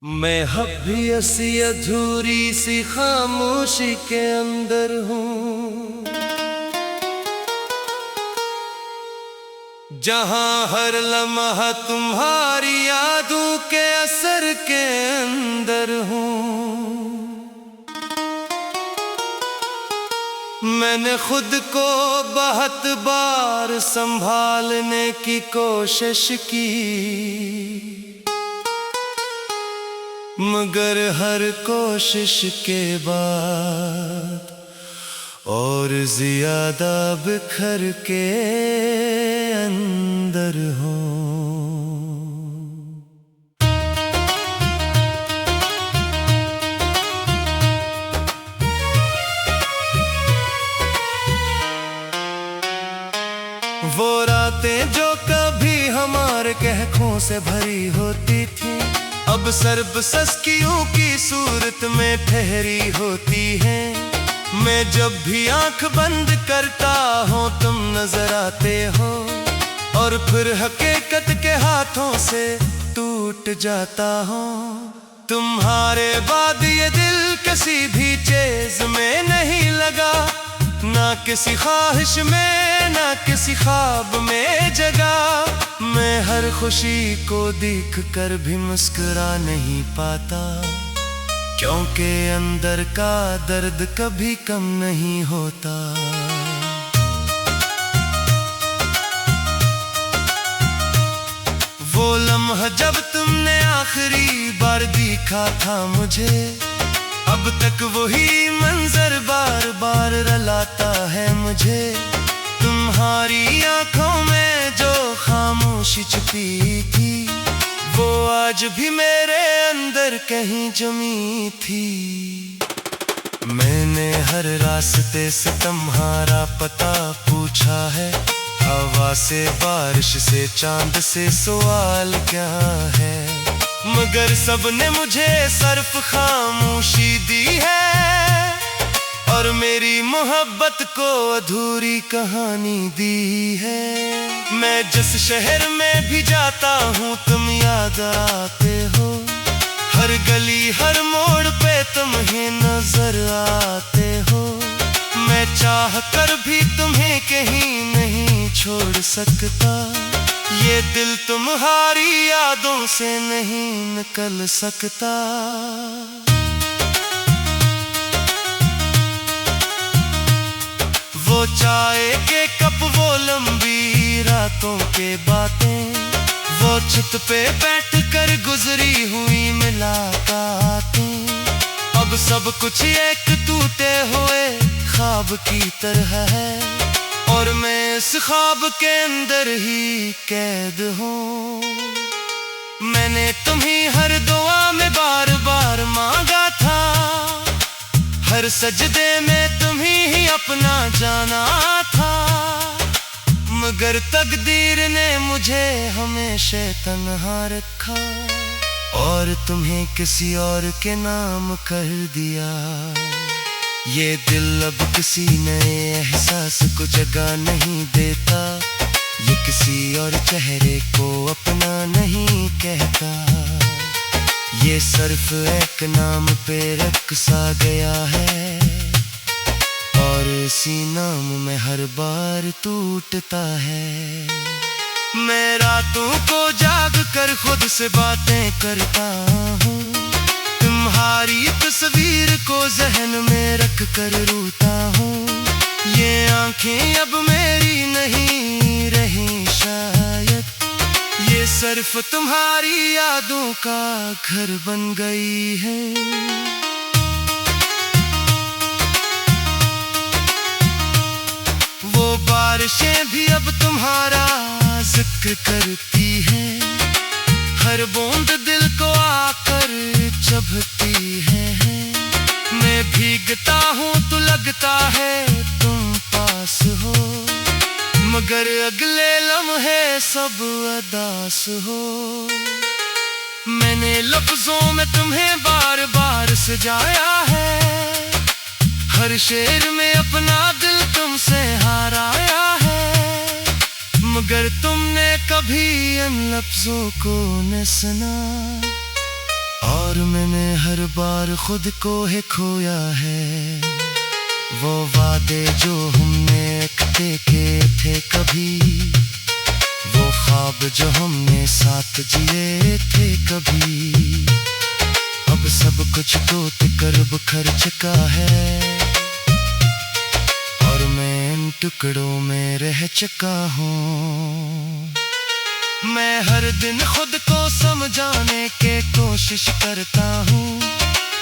मैं भी ऐसी अधूरी सी खामोशी के अंदर हूँ, जहाँ हर लम्हा तुम्हारी यादों के असर के अंदर हूँ। मैंने खुद को बहुत बार संभालने की कोशिश की, मगर हर कोशिश के बाद और ज्यादा बिखर के अंदर हूँ। वो रातें जो कभी हमारे कहकों से भरी होती थी, अब सर्बसस्कियों की सूरत में ठहरी होती है। मैं जब भी आंख बंद करता हूँ तुम नजर आते हो, और फिर हकीकत के हाथों से टूट जाता हूँ। तुम्हारे बाद ये दिल किसी भी चीज में नहीं लगा, ना किसी ख्वाहिश में ना किसी ख्वाब में जगा। मैं हर खुशी को देख कर भी मुस्कुरा नहीं पाता, क्योंकि अंदर का दर्द कभी कम नहीं होता। वो लम्हा जब तुमने आखिरी बार देखा था मुझे, अब तक वही मंजर बार बार रुलाता है मुझे। तुम्हारी आंखों में जो खामोशी छुपी थी, वो आज भी मेरे अंदर कहीं जमी थी। मैंने हर रास्ते से तुम्हारा पता पूछा है, हवा से बारिश से चांद से सवाल क्या है, मगर सबने मुझे सिर्फ खामोशी दी है, और मेरी मोहब्बत को अधूरी कहानी दी है। मैं जिस शहर में भी जाता हूँ तुम याद आते हो, हर गली हर मोड़ पे तुम ही नजर आते हो। मैं चाह कर भी तुम्हें कहीं नहीं छोड़ सकता, ये दिल तुम्हारी यादों से नहीं निकल सकता। वो चाय के कप, वो लंबी रातों के बातें, वो छत पे बैठ कर गुजरी हुई मुलाकातें, अब सब कुछ एक टूटे हुए ख्वाब की तरह है, और मैं इस ख्वाब के अंदर ही कैद हूँ। मैंने तुम्हें हर दुआ में बार बार मांगा था, हर सजदे में तुम्हें ही अपना जाना था, मगर तकदीर ने मुझे हमेशा तन्हा रखा, और तुम्हें किसी और के नाम कर दिया। ये दिल अब किसी नए एहसास को जगह नहीं देता, ये किसी और चेहरे को अपना नहीं कहता, ये सिर्फ एक नाम पे रखसा गया है, और इसी नाम में हर बार टूटता है। मैं रातों को जाग कर खुद से बातें करता हूँ, तुम्हारी तस्वीर को जहन में रख कर रोता हूँ। ये आंखें अब मेरी नहीं रही शायद, ये सिर्फ तुम्हारी यादों का घर बन गई है। वो बारिशें भी अब तुम्हारा जिक्र करती हैं, हर बूंद दिल को आकर चुभती है। मैं भीगता हूँ तो लगता है तुम पास हो, मगर अगले लम्हे सब उदास हो। मैंने लफ्जों में तुम्हें बार बार सजाया है, हर शेर में अपना दिल तुमसे हाराया है, मगर तुमने कभी इन लफ्जों को न सुना, और और मैंने हर बार खुद को ही खोया है। वो वादे जो हमने के थे कभी, वो ख्वाब जो हमने साथ जिए थे कभी, अब सब कुछ तो तिकरब खर चुका है और मैं इन टुकड़ों में रह चुका हूँ। मैं हर दिन खुद को समझाने के कोशिश करता हूँ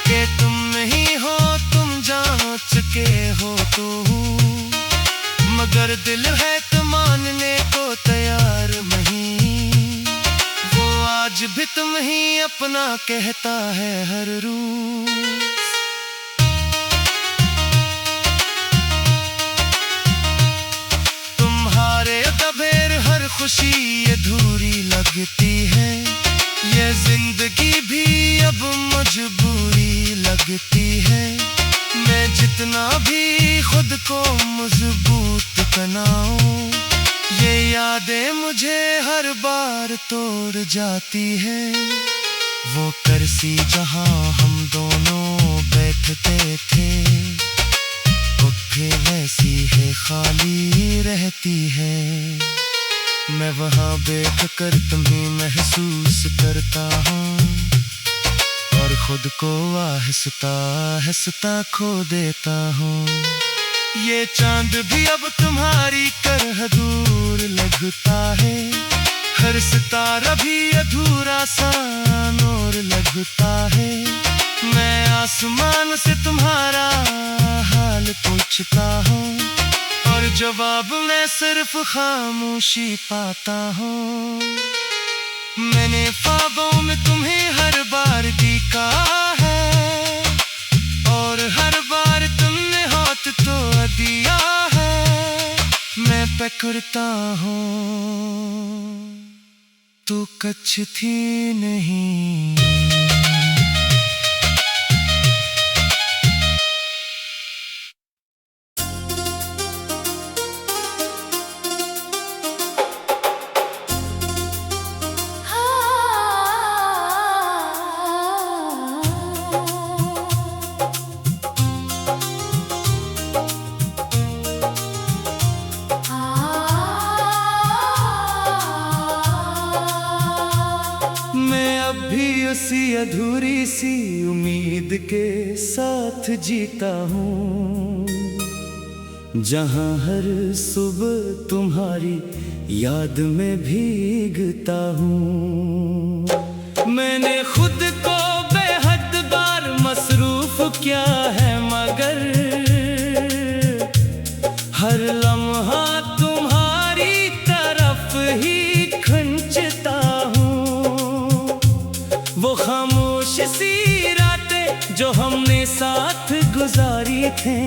कि तुम नहीं हो, तुम जान चुके हो तो, मगर दिल है तो मानने को तैयार नहीं। वो आज भी तुम ही अपना कहता है हर रोज। तुम्हारे दबेर हर खुशी अधूरी लगती है, ये जिंदगी भी अब मजबूरी लगती है। मैं जितना भी खुद को मजबूत बनाऊं, ये यादें मुझे हर बार तोड़ जाती है। वो कुर्सी जहां हम दोनों बैठते थे, वो फिर वैसी है खाली रहती है। मैं वहां बैठ कर तुम्हें महसूस करता हूँ और खुद को आहिस्ता आहिस्ता खो देता हूँ। ये चांद भी अब तुम्हारी तरह दूर लगता है, हर सितारा भी अधूरा सा नूर लगता है। मैं आसमान से तुम्हारा हाल पूछता हूँ और जवाब मैं सिर्फ खामोशी पाता हूँ। मैंने ख्वाबों में तुम्हें हर बार देखा है और हर बार तुमने हाथ तो दिया है। मैं पकड़ता हूँ तू कच्छ थी नहीं। भी उसी अधूरी सी उम्मीद के साथ जीता हूँ, जहाँ हर सुबह तुम्हारी याद में भीगता हूँ। मैंने खुद को बेहद बार मसरूफ किया है, मगर हर लम्हा तुम्हारी तरफ ही खिंचता हूँ। वो खामोश सी रातें जो हमने साथ गुजारी थे,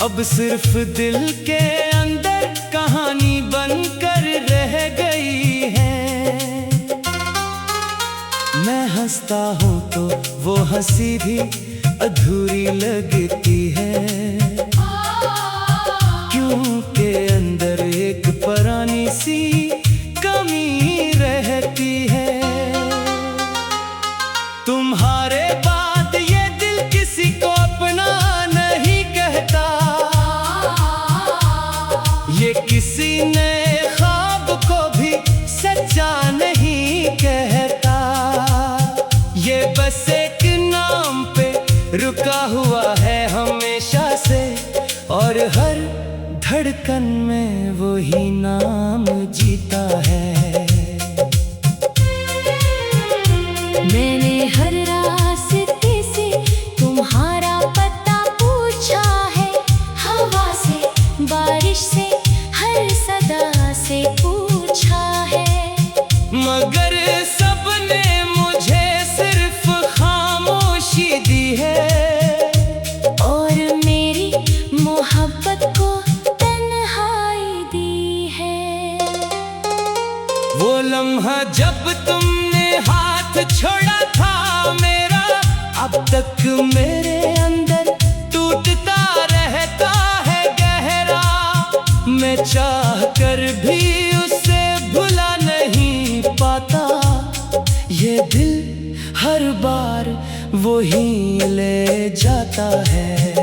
अब सिर्फ दिल के अंदर कहानी बनकर रह गई है। मैं हंसता हूँ तो वो हंसी भी अधूरी लगती है, क्योंकि अंदर एक पुरानी सी कमी रहती है। तुम्हारे बाद ये दिल किसी को अपना नहीं कहता, ये किसी नए ख्वाब को भी सच्चा नहीं कहता। ये बस एक नाम पे रुका हुआ है हमेशा से, और हर धड़कन में वही नाम जीता है। मैंने हर रास्ते से तुम्हारा पता पूछा है, हवा से, बारिश से, हर सदा से पूछा है, मगर सबने मुझे सिर्फ खामोशी दी है, और मेरी मोहब्बत को तन्हाई दी है। वो लम्हा जब तुमने हाथ छोड़ा था मेरा, अब तक मेरे अंदर टूटता रहता है गहरा। मैं चाह कर भी उसे भुला नहीं पाता, ये दिल हर बार वो ही ले जाता है।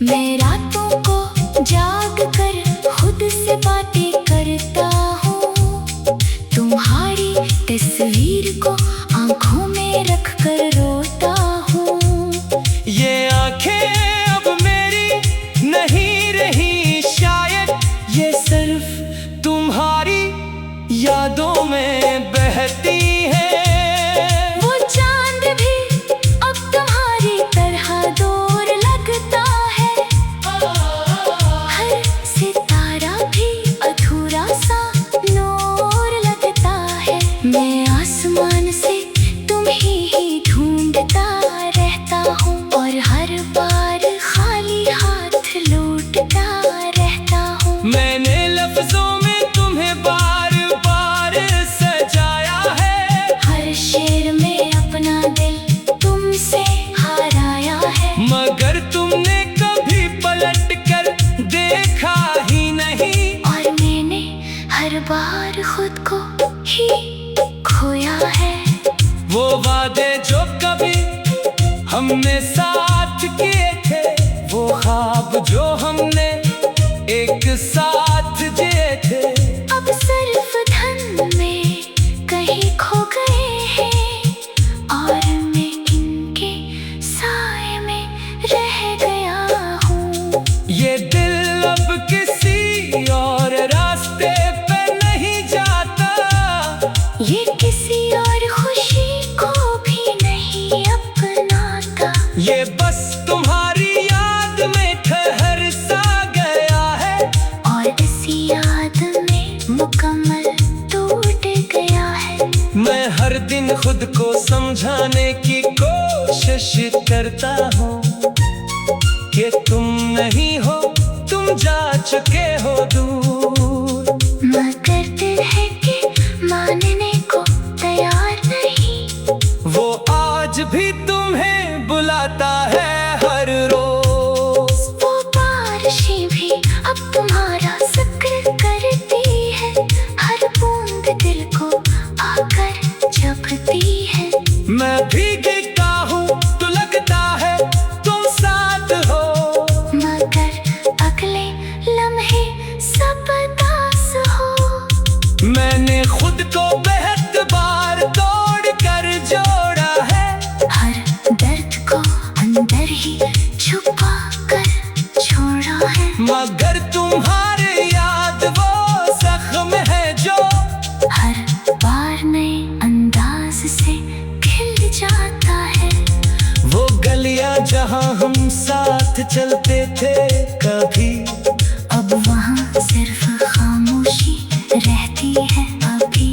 मैं रातों को जाग कर खुद से बातें करता हूँ, तुम्हारी तस्वीर को आंखों में रख कर रोता हूँ। ये आंखें अब मेरी नहीं रही शायद, ये सिर्फ तुम्हारी यादों में बहती है। वो चांद भी अब तुम्हारी तरह दूर लगता है, हर सितारा भी अधूरा सा नूर लगता है। मैं आसमान से तुम ही ढूंढता रहता हूँ, और हर बार खाली हाथ लौटता रहता हूँ। मैंने लफ्जों में तुम्हें बार बार सजाया है, हर शेर में अपना दिल तुमसे हाराया है, मगर तुमने कभी पलट कर देखा ही नहीं। और मैंने हर बार खुद को ही खोया है। वो वादे जो कभी हमने साथ किए थे, वो ख्वाब जो हमने एक साथ जिए थे, अब सिर्फ धन में कहीं खो गए हैं, और मैं इनके साए में रह गया हूँ। ये दिल अब किसी और रास्ते पे नहीं जाता, ये किसी और खुशी को भी नहीं अपनाता। ये बस तुम्हारी याद में ठहर सा गया है, और इस याद में मुकम्मल टूट गया है। मैं हर दिन खुद को समझाने की कोशिश करता हूँ कि तुम नहीं हो, तुम जा चुके हो दूर। मगर दिल है कि मानने को तैयार नहीं, वो आज भी तुम्हें बुलाता है हर रोज। वो बारिशें भी अब तुम्हारा जिक्र करती है, हर बूंद दिल को आकर जपती है। मैं भीगता हूँ तो लगता है तुम साथ हो, मगर अगले लम्हे सब दास हो। मैंने खुद को बेहद बार तोड़ कर जोड़ा है, हर दर्द को अंदर ही छुपा कर छोड़ा है, मगर तुम्हारे याद वो जख्म है जो हर बार नए अंदाज से खिल जाता है। वो गलियां जहां हम साथ चलते थे कभी, अब वहाँ सिर्फ खामोशी रहती है अभी।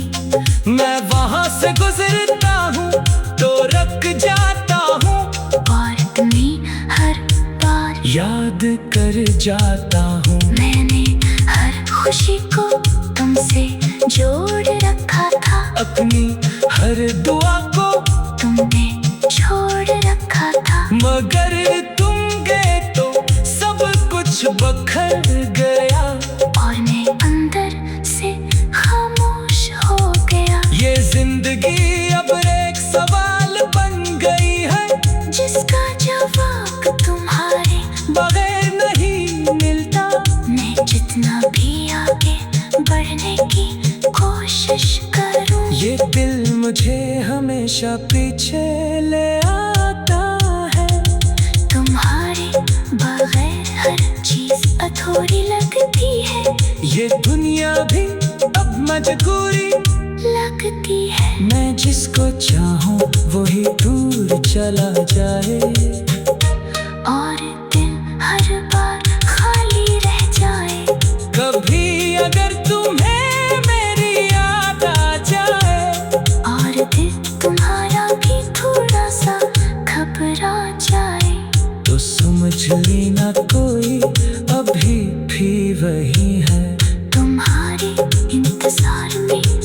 मैं वहां से गुजरता हूँ तो रुक जाता हूँ, और तुम्हें हर बार याद कर जाता हूँ। मैंने हर खुशी को तुमसे जोड़ रखा था, अपनी हर दुआ को तुमने छोड़ रखा था। मगर तुम गए तो सब कुछ बखर गया, और मैं अंदर से खामोश हो गया। ये जिंदगी अब एक सवाल बन गई है, जिसका जवाब तुम्हारे बगैर नहीं मिलता। मैं जितना भी आगे बढ़ने की कोशिश करूं, ये दिल मुझे हमेशा पीछे ले आता है। तुम्हारे बगैर हर चीज अधूरी लगती है, ये दुनिया भी अब मजबूरी लगती है। मैं जिसको चाहूं वही दूर चला जाए, और दिल हर बार खाली रह जाए। कभी अगर तुम्हें मेरी याद आ जाए, और दिल तुम्हारा भी थोड़ा सा घबरा जाए, तो समझ लेना कोई अभी भी वही है। तुम्हारे इंतजार में